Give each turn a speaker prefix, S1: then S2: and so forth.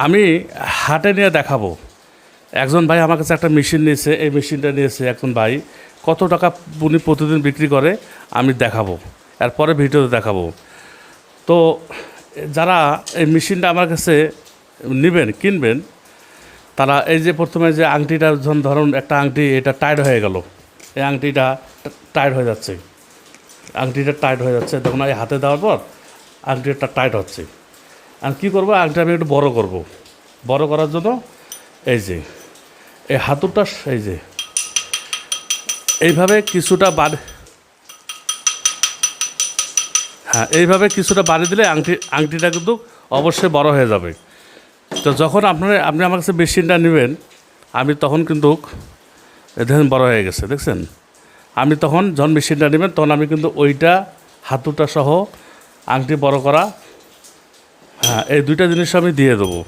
S1: আমি হাটে নিয়ে দেখাবো। একজন ভাই আমার কাছে একটা মেশিন নিয়েছে, এই মেশিনটা নিয়েছে একজন ভাই, কত টাকা উনি প্রতিদিন বিক্রি করে আমি দেখাবো, এরপরে ভিডিওতে দেখাবো। তো যারা এই মেশিনটা আমার কাছে নেবেন, কিনবেন, তারা এই যে প্রথমে যে আংটিটা ধরুন একটা আংটি এটা টাইট হয়ে গেল, এই আংটিটা টাইট হয়ে যাচ্ছে, আংটিটা টাইট হয়ে যাচ্ছে, তখন এই হাতে দেওয়ার পর আংটিটা টাইট হচ্ছে। আর কী করবো, আংটিটা আমি একটু বড় করব। বড় করার জন্য এই যে এই হাতুরটা এই যে এইভাবে কিছুটা এইভাবে কিছুটা বাড়ি দিলে আংটিটা কিন্তু অবশ্যই বড় হয়ে যাবে। তো যখন আপনি আমার কাছে মেশিনটা নেবেন, আমি তখন কিন্তু দেখেন বড় হয়ে গেছে, দেখছেন। আমি তখন যখন মেশিনটা নেবেন তখন আমি কিন্তু ওইটা হাতুটা সহ আংটি বড় করা, এই দুইটা জিনিস আমি দিয়ে দেবো।